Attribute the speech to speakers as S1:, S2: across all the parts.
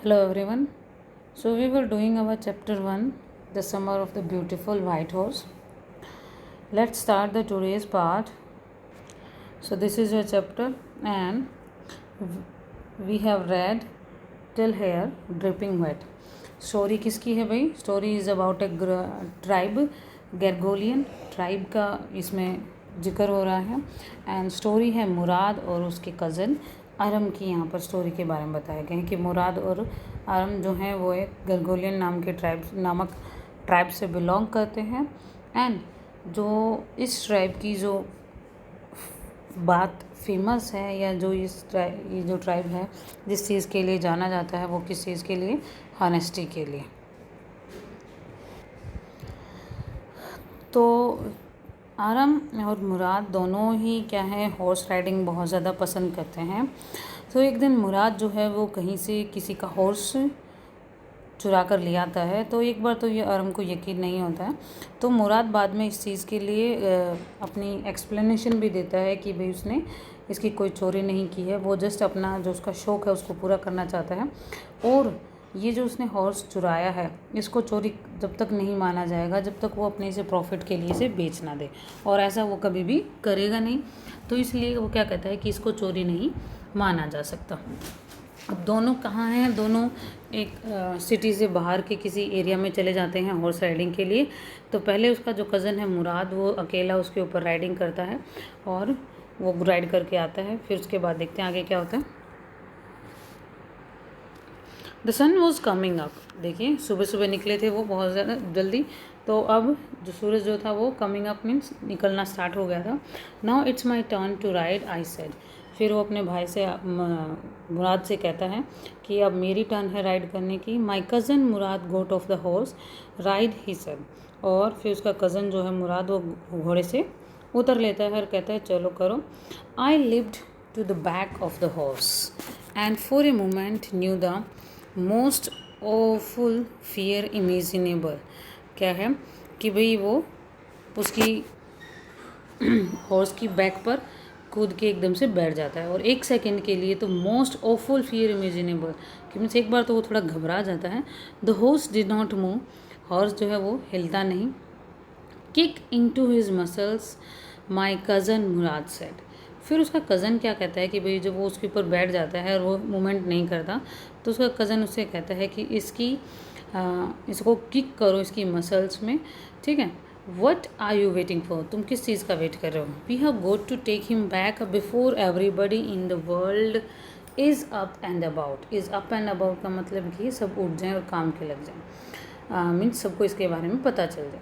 S1: Hello everyone. So we were doing our chapter 1, The Summer of the Beautiful White Horse. Let's start the today's part. So this is your chapter and we have read till here dripping wet. Story किसकी है भाई? Story is about a tribe, Garoghlanian tribe का इसमें जिक्र हो रहा है and story है मुराद और उसके कज़न अरम की। यहाँ पर स्टोरी के बारे में बताया गया है कि मुराद और अरम जो हैं वो एक गैरगोलियन नामक ट्राइब से बिलोंग करते हैं एंड जो इस ट्राइब की जो बात फेमस है या जो ये जो ट्राइब है जिस चीज़ के लिए जाना जाता है वो किस चीज़ के लिए? हॉनेस्टी के लिए। तो आरम और मुराद दोनों ही क्या है, हॉर्स राइडिंग बहुत ज़्यादा पसंद करते हैं। तो एक दिन मुराद जो है वो कहीं से किसी का हॉर्स चुरा कर ले आता है। तो एक बार तो ये आरम को यकीन नहीं होता है, तो मुराद बाद में इस चीज़ के लिए अपनी एक्सप्लेनेशन भी देता है कि भाई उसने इसकी कोई चोरी नहीं की है, वो जस्ट अपना जो उसका शौक़ है उसको पूरा करना चाहता है। और ये जो उसने हॉर्स चुराया है इसको चोरी जब तक नहीं माना जाएगा जब तक वो अपने से प्रॉफिट के लिए इसे बेच ना दे, और ऐसा वो कभी भी करेगा नहीं। तो इसलिए वो क्या कहता है कि इसको चोरी नहीं माना जा सकता। अब दोनों कहाँ हैं? दोनों एक सिटी से बाहर के किसी एरिया में चले जाते हैं हॉर्स राइडिंग के लिए। तो पहले उसका जो कज़न है मुराद वो अकेला उसके ऊपर राइडिंग करता है और वो राइड करके आता है। फिर उसके बाद देखते हैं आगे क्या होता है। The sun was coming up. देखिए सुबह सुबह निकले थे वो बहुत ज़्यादा जल्दी, तो अब जो सूरज जो था वो कमिंग अप मीन्स निकलना स्टार्ट हो गया था। Now it's my turn to ride, I said. फिर वो अपने भाई से मुराद से कहता है कि अब मेरी टर्न है राइड करने की। My cousin Murad got off the horse ride, he said. और फिर उसका कज़न जो है मुराद वो घोड़े से उतर लेता है और कहता है चलो करो। I leaped to the back of the horse and for a moment knew the most awful fear imaginable. क्या है कि भाई वो उसकी हॉर्स की बैक पर कूद के एकदम से बैठ जाता है और एक सेकंड के लिए तो मोस्ट ओफुल फियर इमेजिनेबल कि मीन्स एक बार तो वो थोड़ा घबरा जाता है। The horse did not move, horse जो है वो हिलता नहीं। Kick into his muscles, my cousin Murad said. फिर उसका कज़न क्या कहता है कि भाई जब वो उसके ऊपर बैठ जाता है और वो मूवमेंट नहीं करता तो उसका कज़न उससे कहता है कि इसको किक करो इसकी मसल्स में, ठीक है। What are you waiting for? तुम किस चीज़ का वेट कर रहे हो? We have got to take him back before everybody in the world is up and about. Is up and about का मतलब कि सब उठ जाएं और काम के लग जाएं, मीन्स सबको इसके बारे में पता चल जाए।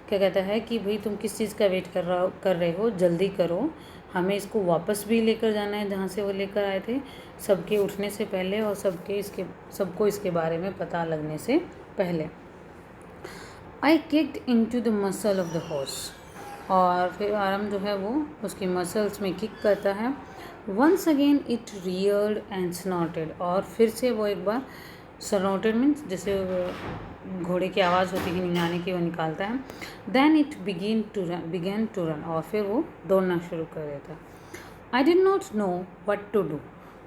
S1: क्या कहता है कि भाई तुम किस चीज़ का वेट कर रहे हो, जल्दी करो, हमें इसको वापस भी लेकर जाना है जहाँ से वो लेकर आए थे, सबके उठने से पहले और सबको इसके बारे में पता लगने से पहले। I kicked into the muscle of the horse. और फिर आरम जो है वो उसकी मसल्स में किक करता है। Once again it reared and snorted. और फिर से वो एक बार स्नॉटेड मीन्स जैसे घोड़े की आवाज़ होती है निगाने की, वो निकालता है। Then it began to run. और फिर वो दौड़ना शुरू कर देता है। I did not know what to do.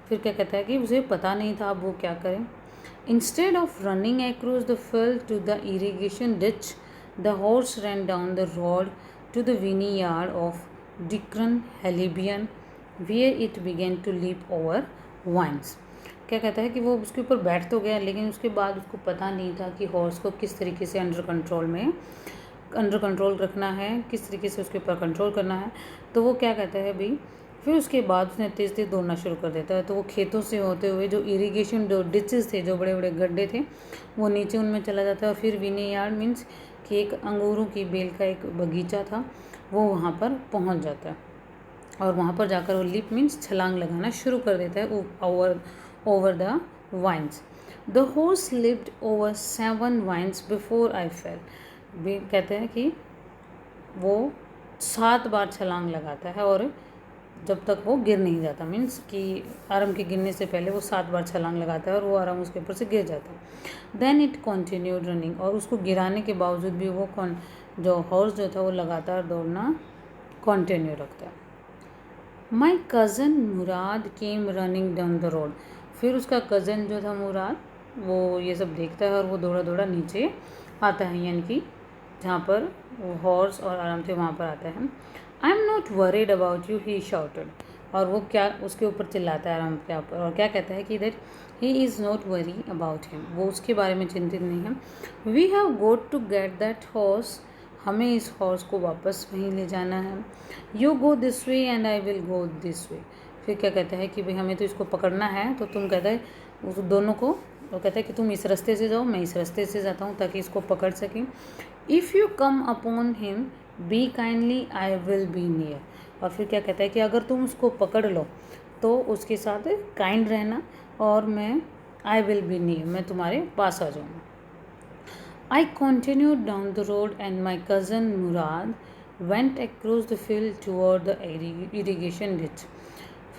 S1: फिर क्या कहता है कि उसे पता नहीं था अब वो क्या करें। Instead of running across the field to the irrigation ditch, the horse run down the road to the vineyard of Dikran Halabian where it began to leap over vines. क्या कहता है कि वो उसके ऊपर बैठ तो गया लेकिन उसके बाद उसको पता नहीं था कि हॉर्स को किस तरीके से अंडर कंट्रोल रखना है, किस तरीके से उसके ऊपर कंट्रोल करना है। तो वो क्या कहता है भाई, फिर उसके बाद उसने तेज़ तेज़ दौड़ना शुरू कर देता है। तो वो खेतों से होते हुए जो इरीगेशन जो डिचेस थे, जो बड़े बड़े गड्ढे थे, वो नीचे उनमें चला जाता है। और फिर विनी यार्ड मीन्स कि एक अंगूरों की बेल का एक बगीचा था, वो वहाँ पर पहुँच जाता है और वहाँ पर जाकर वो लिप मीन्स छलांग लगाना शुरू कर देता है over the vines. The horse lived over 7 vines before I fell. भी कहते हैं कि वो 7 बार छलांग लगाता है और जब तक वो गिर नहीं जाता, मीन्स कि आरम के गिरने से पहले वो 7 बार छलांग लगाता है और वो आरम उसके ऊपर से गिर जाता है। Then it continued running. और उसको गिराने के बावजूद भी वो जो हॉर्स जो था वो लगातार दौड़ना कंटिन्यू रखता है। माई cousin Murad came running down the road. फिर उसका कज़न जो था मुराद वो ये सब देखता है और वो दौड़ा दौड़ा नीचे आता है, यानी कि जहाँ पर वो हॉर्स और आराम थे वहाँ पर आता है। I am not worried about you, he shouted. और वो क्या उसके ऊपर चिल्लाता है आराम के ऊपर, और क्या कहता है कि that he is not worry about him, वो उसके बारे में चिंतित नहीं है। We have got to get that horse, हमें इस हॉर्स को वापस वहीं ले जाना है। You go this way and I will go this way. फिर क्या कहता है कि भाई हमें तो इसको पकड़ना है, तो तुम कहता है उस दोनों को, वो कहता है कि तुम इस रास्ते से जाओ, मैं इस रास्ते से जाता हूँ ताकि इसको पकड़ सकें। If you come upon him B kindly I will be near. और फिर क्या कहता है कि अगर तुम उसको पकड़ लो तो उसके साथ काइंड रहना, और मैं आई विल बी नियर, मैं तुम्हारे पास आ जाऊँगा। I continued down the road and my cousin Murad went across the field toward the irrigation ditch.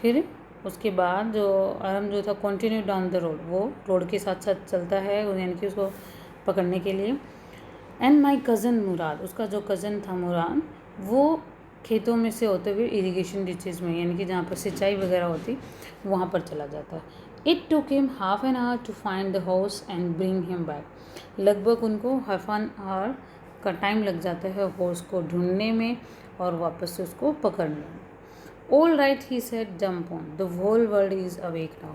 S1: फिर उसके बाद जो आरम जो था कंटिन्यू डाउन द रोड, वो रोड के साथ साथ चलता है, यानी कि उसको पकड़ने के लिए। एंड माई कज़न मुराद, उसका जो कज़न था मुराद, वो खेतों में से होते हुए इरिगेशन डिचेज में, यानी कि जहाँ पर सिंचाई वगैरह होती वहाँ पर चला जाता है। It took him half an hour to find the horse and bring him back. लगभग उनको हाफ एन आवर का टाइम लग जाता है हॉर्स को ढूंढने में और वापस से उसको पकड़ने में। All right he said jump on, the whole world is awake now.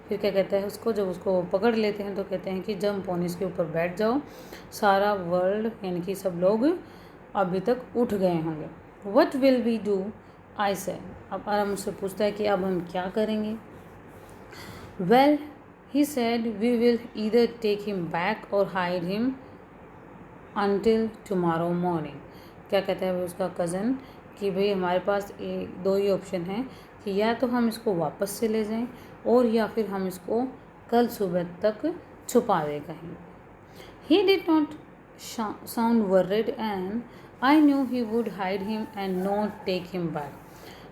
S1: फिर क्या कहता है उसको, जब उसको पकड़ लेते हैं तो कहते हैं कि जंप ऑन, इसके ऊपर बैठ जाओ, सारा वर्ल्ड यानी कि सब लोग अभी तक उठ गए होंगे। What will we do, I said. अब आराम मुझसे पूछता है कि अब हम क्या करेंगे। Well he said we will either take him back और hide him until tomorrow morning. क्या कहता है उसका कज़न कि भाई हमारे पास दो ही ऑप्शन हैं कि या तो हम इसको वापस से ले जाएं और या फिर हम इसको कल सुबह तक छुपा दें कहीं। He did not sound worried and I knew he would hide him and not take him back.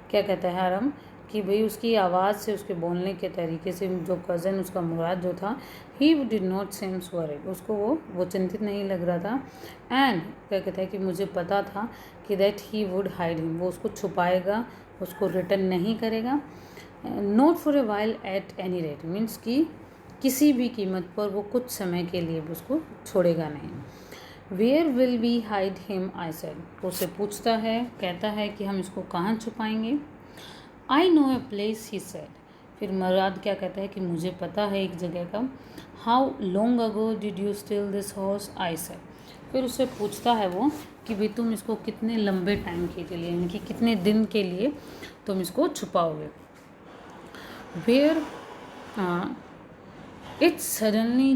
S1: क्या कहता है आरम कि भाई उसकी आवाज़ से, उसके बोलने के तरीके से जो कज़न उसका मुराद जो था, he did not seems worried, उसको वो चिंतित नहीं लग रहा था। एंड क्या कहता है कि मुझे पता था कि that he would hide him, वो उसको छुपाएगा, उसको रिटर्न नहीं करेगा। Not for a while at any rate, means कि किसी भी कीमत पर वो कुछ समय के लिए भी उसको छोड़ेगा नहीं। Where will we hide him, I said. वो उससे पूछता है, कहता है कि हम इसको कहाँ छुपाएंगे। I know a place, he said. फिर मुराद क्या कहता है कि मुझे पता है एक जगह का। How long ago did you steel this horse, I said. फिर उससे पूछता है वो कि भाई तुम इसको कितने लंबे टाइम के लिए, यानी कि कितने दिन के लिए तुम इसको छुपाओगे। Where it suddenly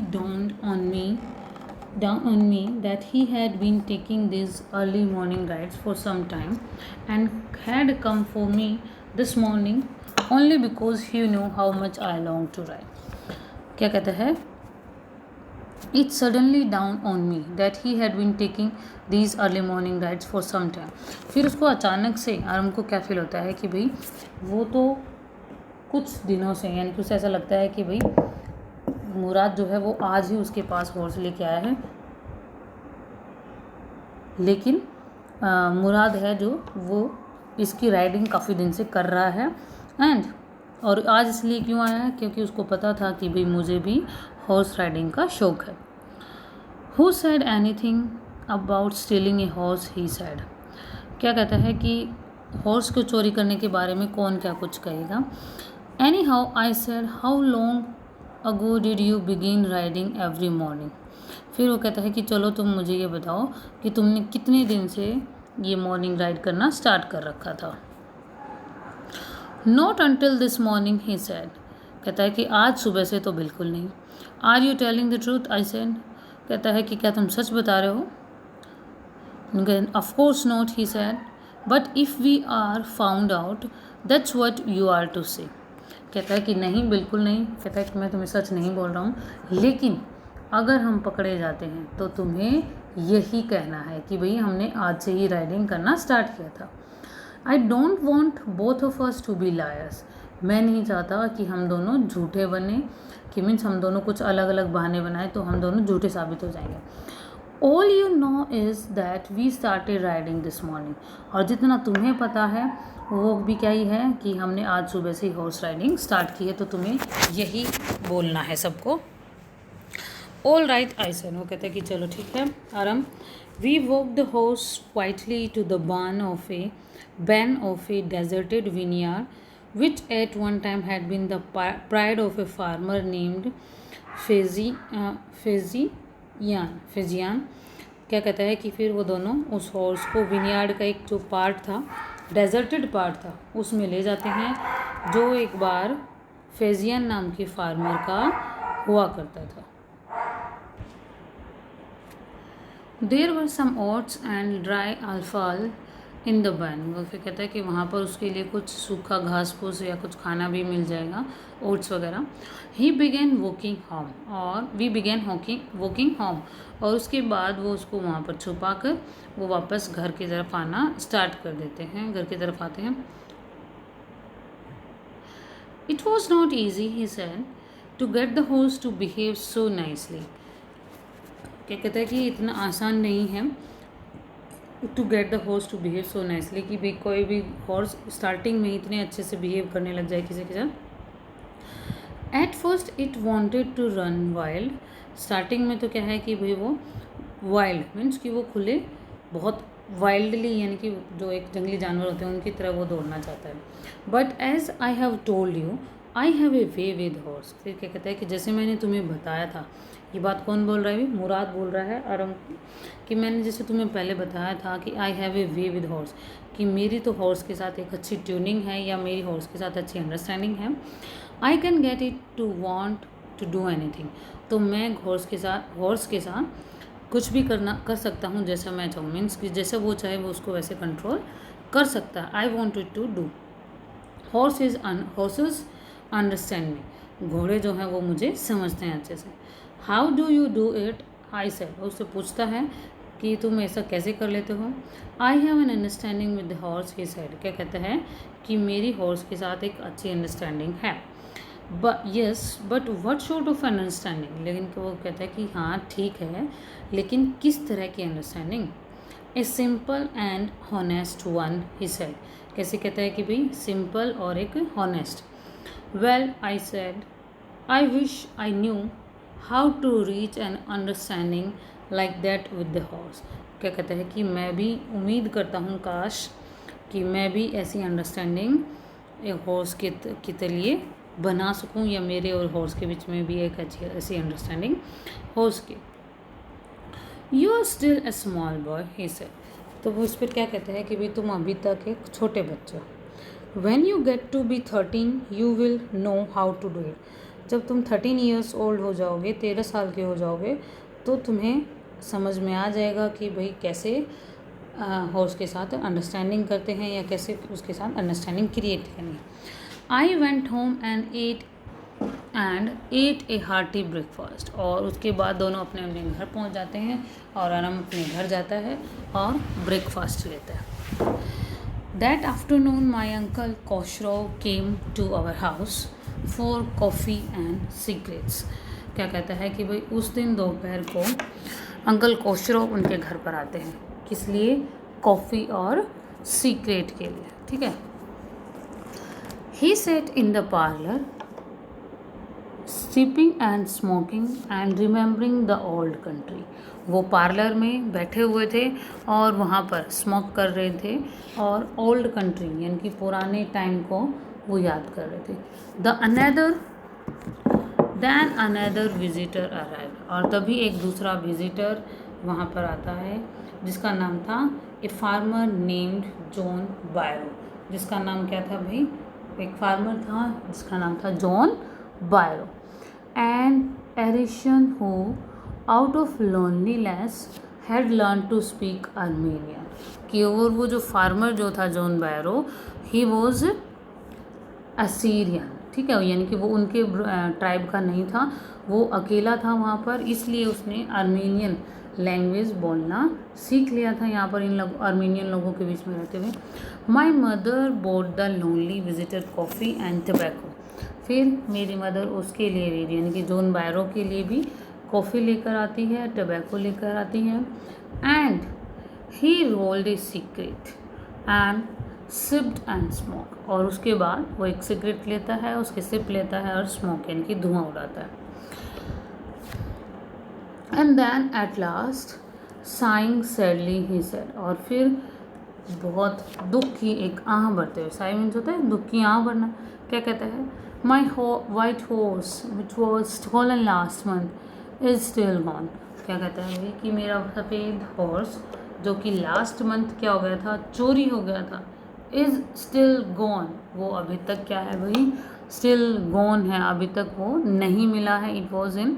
S1: dawned on me that he had been taking these early morning rides for some time and had come for me this morning only because he knew how much I longed to ride. क्या कहता है, It suddenly dawned on me that he had been taking these early morning rides for some time. फिर उसको अचानक से आरम को क्या feel होता है कि भाई वो तो कुछ दिनों से, यानी कि उसे ऐसा लगता है कि भाई मुराद जो है वो आज ही उसके पास हॉर्स लेके आया है, लेकिन मुराद है जो वो इसकी राइडिंग काफ़ी दिन से कर रहा है। एंड और आज इसलिए क्यों आया है, क्योंकि उसको पता था कि भाई मुझे भी हॉर्स राइडिंग का शौक़ है। Who said anything about stealing a horse, he said. क्या कहता है कि हॉर्स को चोरी करने के बारे में कौन क्या कुछ कहेगा। Any how I said how long ago did you begin riding every morning. फिर वो कहता है कि चलो तुम मुझे ये बताओ कि तुमने कितने दिन से ये मॉर्निंग राइड करना स्टार्ट कर रखा था। Not until this morning, he said. कहता है कि आज सुबह से तो बिल्कुल नहीं। Are you telling the truth, I said. कहता है कि क्या तुम सच बता रहे हो। Of course not, he said, but if we are found out that's what you are to say. कहता है कि नहीं, बिल्कुल नहीं। कहता है कि मैं तुम्हें सच नहीं बोल रहा हूँ, लेकिन अगर हम पकड़े जाते हैं तो तुम्हें यही कहना है कि भाई हमने आज से ही राइडिंग करना स्टार्ट किया था। I don't want both of us to be liars. मैं नहीं चाहता कि हम दोनों झूठे बने, कि मीन्स हम दोनों कुछ अलग अलग बहाने बनाए तो हम दोनों झूठे साबित हो जाएंगे। All you know is that we started riding this morning. और जितना तुम्हें पता है वो भी क्या ही है कि हमने आज सुबह से हॉर्स राइडिंग स्टार्ट की है, तो तुम्हें यही बोलना है सबको। ऑल राइट आई सेड, वो कहता है कि चलो ठीक है आराम. We walk the horse quietly to the barn of a deserted vineyard, which at one time had been the pride of a farmer named Fezian. क्या कहता है कि फिर वो दोनों उस हॉर्स को विनियार्ड का एक जो पार्ट था, डेजर्टेड पार्ट था, उसमें ले जाते हैं जो एक बार फेजियन नाम के फार्मर का हुआ करता था. There were some oats and dry अल्फाल इन द बैन. वो फिर कहता है कि वहाँ पर उसके लिए कुछ सूखा घास फूस या कुछ खाना भी मिल जाएगा, ओट्स वगैरह. ही बिगेन वॉकिंग होम, और वी बिगेन वॉकिंग होम, और उसके बाद वो उसको वहाँ पर छुपा कर वो वापस घर की तरफ आना स्टार्ट कर देते हैं, घर की तरफ आते हैं. It was not easy, he said, to get the horse to behave so nicely. क्या कहता है कि इतना आसान नहीं है to get the horse to behave so nicely, कि भाई कोई भी हॉर्स स्टार्टिंग में इतने अच्छे से बिहेव करने लग जाए किसी के साथ. At first it wanted to run wild. Starting में तो क्या है कि भाई वो वाइल्ड मीन्स कि वो खुले बहुत वाइल्डली, यानी कि जो एक जंगली जानवर होते हैं उनकी तरह वो दौड़ना चाहता है. But as I have told you I have a way with horse. फिर क्या कहता है कि जैसे मैंने तुम्हें बताया था, ये बात कौन बोल रहा है, मुराद बोल रहा है आरम, कि मैंने जैसे तुम्हें पहले बताया था कि आई have a way with horse, कि मेरी तो हॉर्स के साथ एक अच्छी ट्यूनिंग है या मेरी हॉर्स के साथ अच्छी अंडरस्टैंडिंग है. I can get it to want to do anything. तो मैं हॉर्स के साथ कुछ भी कर सकता हूँ जैसा मैं चाहूँ, मीन्स कि जैसे वो चाहे वो उसको वैसे कंट्रोल कर सकता है. I want it to do. Horses understand me. घोड़े जो हैं वो मुझे समझते हैं अच्छे से. How do you do it, I said. उससे पूछता है कि तुम ऐसा कैसे कर लेते हो. I have an understanding with the horse, he said. क्या कहता है कि मेरी हॉर्स के साथ एक अच्छी अंडरस्टैंडिंग है. But what sort of understanding. लेकिन वो कहता है कि हाँ ठीक है, लेकिन किस तरह की understanding. A simple and honest one, he said. कैसे कहता है कि भाई सिंपल और एक honest. Well, I said, I wish I knew how to reach an understanding like that with the horse. क्या कहता है कि मैं भी उम्मीद करता हूँ काश कि मैं भी ऐसी अंडरस्टैंडिंग एक हॉर्स के लिए बना सकूं, या मेरे और हॉर्स के बीच में भी एक अच्छी ऐसी अंडरस्टैंडिंग हो सके. You are still a small boy, he said. तो वो इस पर क्या कहता है कि भाई तुम अभी तक एक छोटे बच्चे हो. When you get to be 13 you will know how to do it. जब तुम 13 ईयर्स ओल्ड हो जाओगे, 13 साल के हो जाओगे, तो तुम्हें समझ में आ जाएगा कि भाई कैसे हॉर्स के साथ अंडरस्टैंडिंग करते हैं या कैसे उसके साथ अंडरस्टैंडिंग क्रिएट करनी है. I went home and ate a hearty breakfast. और उसके बाद दोनों अपने अपने घर पहुंच जाते हैं और आराम अपने घर जाता है और ब्रेकफास्ट लेता है. That afternoon my uncle Khosrove came to our house for coffee and cigarettes. क्या कहता है कि भाई उस दिन दोपहर को अंकल कोशरो उनके घर पर आते हैं. किस लिए? कॉफ़ी और सिगरेट के लिए. ठीक है. He sat in the parlor, sipping and smoking and remembering the old country. वो पार्लर में बैठे हुए थे और वहाँ पर स्मोक कर रहे थे और ओल्ड कंट्री यानी कि पुराने टाइम को वो याद कर रहे थे. Then another visitor arrived. और तभी एक दूसरा विजिटर वहाँ पर आता है जिसका नाम था ए फार्मर नेम्ड जॉन बायरो. जिसका नाम क्या था भाई? एक फार्मर था जिसका नाम था जॉन बायरो. एंड एरिशन who out of loneliness had learn to speak Armenian. कि और वो जो फार्मर जो था John Byro, he was Assyrian. ठीक है, यानी कि वो उनके ट्राइब का नहीं था, वो अकेला था वहाँ पर, इसलिए उसने आर्मेनियन लैंग्वेज बोलना सीख लिया था यहाँ पर इन आर्मेनियन लोगों के बीच में रहते हुए. My mother boat the lonely visitor coffee and tobacco. फिर मेरी मदर उसके लिए भी यानी कि जॉन बायरो के लिए भी कॉफ़ी लेकर आती है, टबैको लेकर आती है. And he rolled A cigarette and sipped and smoke. और उसके बाद वो एक सिगरेट लेता है, उसके सिप लेता है और स्मोक यानी कि धुआं उड़ाता है. And then at last saying sadly he said, और फिर बहुत दुख की एक आह भरते हुए, साई मीन्स होता है दुख की आह भरना, क्या कहता है, माई white horse which was stolen last month is still gone. क्या कहता है ये कि मेरा सफ़ेद हॉर्स जो कि लास्ट मंथ क्या हो गया था, चोरी हो गया था, इज़ स्टिल गॉन, वो अभी तक क्या है भाई, स्टिल गॉन है, अभी तक वो नहीं मिला है, इट वॉज इन,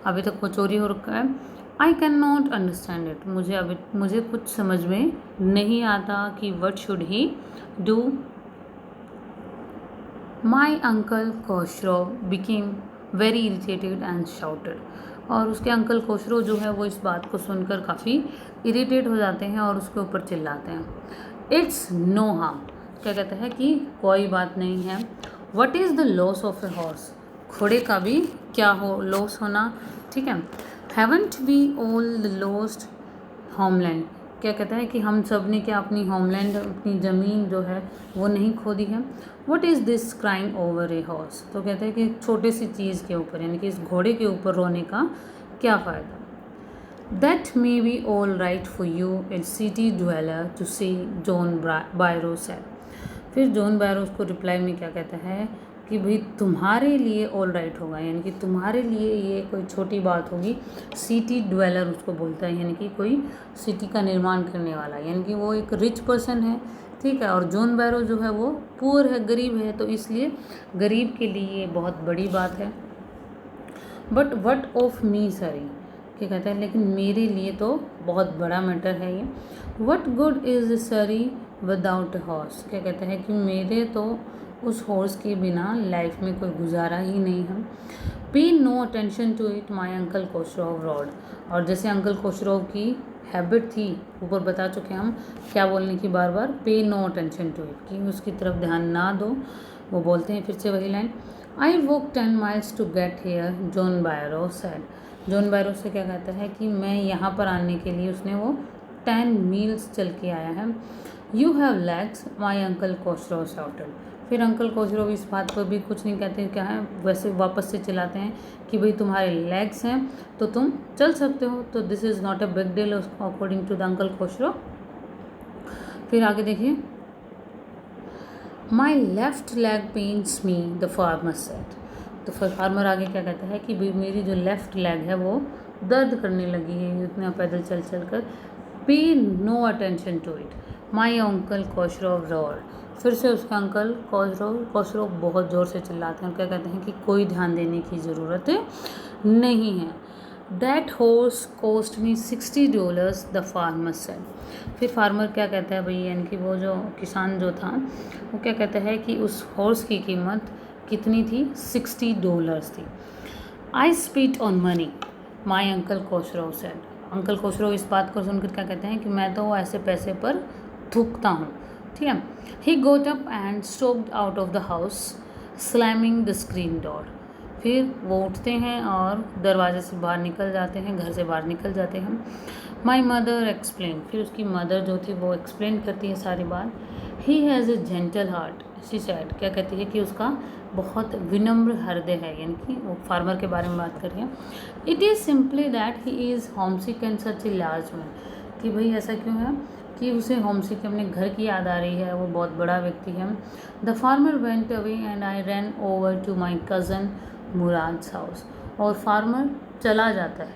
S1: अभी तक वो चोरी हो रखा है। I can not understand it, मुझे कुछ समझ में नहीं आता कि what should he do. My uncle Khosrove became very irritated and shouted, और उसके अंकल कोशरो जो है वो इस बात को सुनकर काफ़ी इरिटेट हो जाते हैं और उसके ऊपर चिल्लाते हैं। इट्स नो हार्म, क्या कहते हैं कि कोई बात नहीं है। What is the loss of a horse, घोड़े का भी क्या हो लॉस होना, ठीक है। Haven't we all lost homeland, क्या कहता है कि हम सब ने क्या अपनी होमलैंड, अपनी ज़मीन जो है वो नहीं खो दी है। What is this crying over a horse, तो कहते हैं कि छोटी सी चीज़ के ऊपर, यानी कि इस घोड़े के ऊपर रोने का क्या फ़ायदा। That may be all right for you, a city dweller, to say, John बायरो said। फिर जॉन बायरो उसको रिप्लाई में क्या कहता है कि भाई तुम्हारे लिए ऑल राइट होगा, यानी कि तुम्हारे लिए ये कोई छोटी बात होगी। सिटी ड्वेलर उसको बोलता है, यानी कि कोई सिटी का निर्माण करने वाला, यानी कि वो एक रिच पर्सन है, ठीक है, और जॉन बायरो जो है वो पुअर है, गरीब है, तो इसलिए गरीब के लिए ये बहुत बड़ी बात है। बट वट ऑफ मी सरी, क्या कहता है लेकिन मेरे लिए तो बहुत बड़ा मैटर है ये। वट गुड इज़ सरी विदाउट हॉर्स, क्या कहता है कि मेरे तो उस हॉर्स के बिना लाइफ में कोई गुजारा ही नहीं है। Pay no attention to it my uncle Khosrove roared, और जैसे अंकल कोशरोव की हैबिट थी, ऊपर बता चुके हम क्या बोलने की, बार बार पे नो अटेंशन टू इट, कि उसकी तरफ ध्यान ना दो, वो बोलते हैं फिर से वही line. I walk 10 miles to get here, John Byro said, John Byro से क्या कहता है कि मैं यहाँ पर आने के लिए, उसने वो 10 मील्स चल के आया है। You have legs, my uncle Khosrove shouted, फिर अंकल कोशरो इस बात पर भी कुछ नहीं कहते, क्या है वैसे वापस से चिल्लाते हैं कि भाई तुम्हारे लेग्स हैं तो तुम चल सकते हो, तो this is not a big deal according to the uncle Khosrove. फिर आगे देखिए, my left leg pains me, the farmer said, तो फिर फार्मर आगे क्या कहता है कि भाई मेरी जो लेफ़्ट लेग है वो दर्द करने लगी है इतना पैदल चल चल कर। Pay no attention to it, my uncle Khosrove roar, फिर से उसका अंकल कोशरोव बहुत ज़ोर से चिल्लाते हैं और क्या कहते हैं कि कोई ध्यान देने की ज़रूरत नहीं है। That horse cost me $60, the farmer said, फिर फार्मर क्या कहता है भाई, यानी कि वो जो किसान जो था वो क्या कहता है कि उस हॉर्स की कीमत कितनी थी, $60 थी। I spit on money, my uncle Khosrove said, uncle Khosrove इस बात को सुनकर क्या कहते हैं कि मैं तो ऐसे पैसे पर थूकता हूँ, ठीक है। He got up and stopped out of the house slamming the screen door, फिर वो उठते हैं और दरवाजे से बाहर निकल जाते हैं, घर से बाहर निकल जाते हैं। माई मदर एक्सप्लेन, फिर उसकी मदर जो थी वो एक्सप्लेन करती है सारी बात। He has a gentle heart, she said, क्या कहती है कि उसका बहुत विनम्र हृदय है, यानी कि वो फार्मर के बारे में बात कर रही है। It is simply that he is homesick and such a large man, कि भाई ऐसा क्यों है कि उसे होमसिक, अपने घर की याद आ रही है, वो बहुत बड़ा व्यक्ति है। The farmer went away and I ran over to my cousin Murad's house, और फार्मर चला जाता है,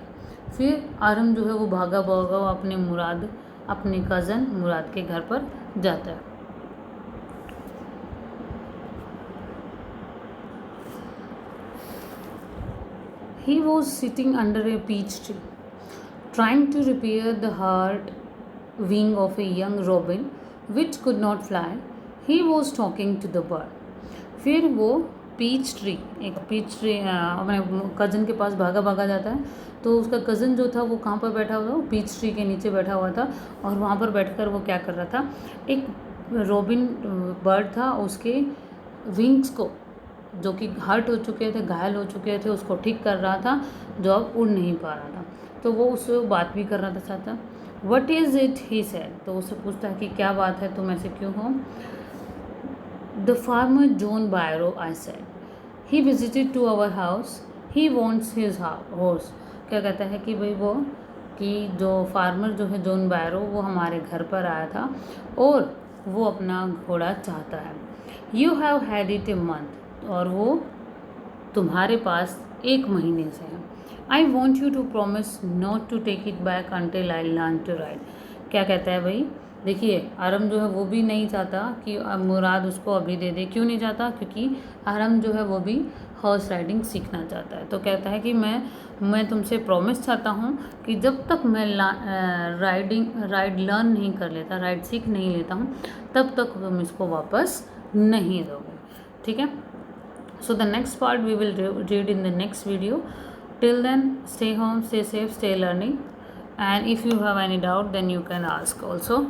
S1: फिर आरम जो है वो भागा भागा अपने कज़न मुराद के घर पर जाता है। He was sitting under a peach tree, trying to repair the hurt wing of a young robin which could not fly. He was talking to the bird. फिर वो एक पीच ट्री अपने कज़न के पास भागा भागा जाता है, तो उसका कज़न जो था वो कहाँ पर बैठा हुआ था, वो पीच ट्री के नीचे बैठा हुआ था, और वहाँ पर बैठकर वो क्या कर रहा था, एक रॉबिन बर्ड था, उसके विंग्स को जो कि हर्ट हो चुके थे, घायल हो चुके थे, उसको ठीक कर रहा था, जो अब उड़ नहीं पा रहा था, तो वो उससे बात भी कर रहा था साथ। What is it, he said, तो उससे पूछता है कि क्या बात है, तुम ऐसे क्यों हो। The farmer John Byro, I said, he visited to our house, he wants his horse, क्या कहता है कि भाई वो कि जो फार्मर जो है जॉन बैरो वो हमारे घर पर आया था और वो अपना घोड़ा चाहता है। You have had it a month, और वो तुम्हारे पास 1 महीने से है। I want you to promise not to take it back until I learn to ride. क्या कहता है भाई, देखिए आरम जो है वो भी नहीं चाहता कि मुराद उसको अभी दे दे। क्यों नहीं चाहता? क्योंकि आरम जो है वो भी हॉर्स राइडिंग सीखना चाहता है। तो कहता है कि मैं तुमसे प्रॉमिस चाहता हूँ कि जब तक मैं राइड लर्न नहीं कर लेता, राइड सीख नहीं लेता हूँ, तब तक तुम इसको वापस नहीं दोगे। ठीक है। So the next part we will read in the next video. Till then, stay home, stay safe, stay learning. And if you have any doubt, then you can ask also.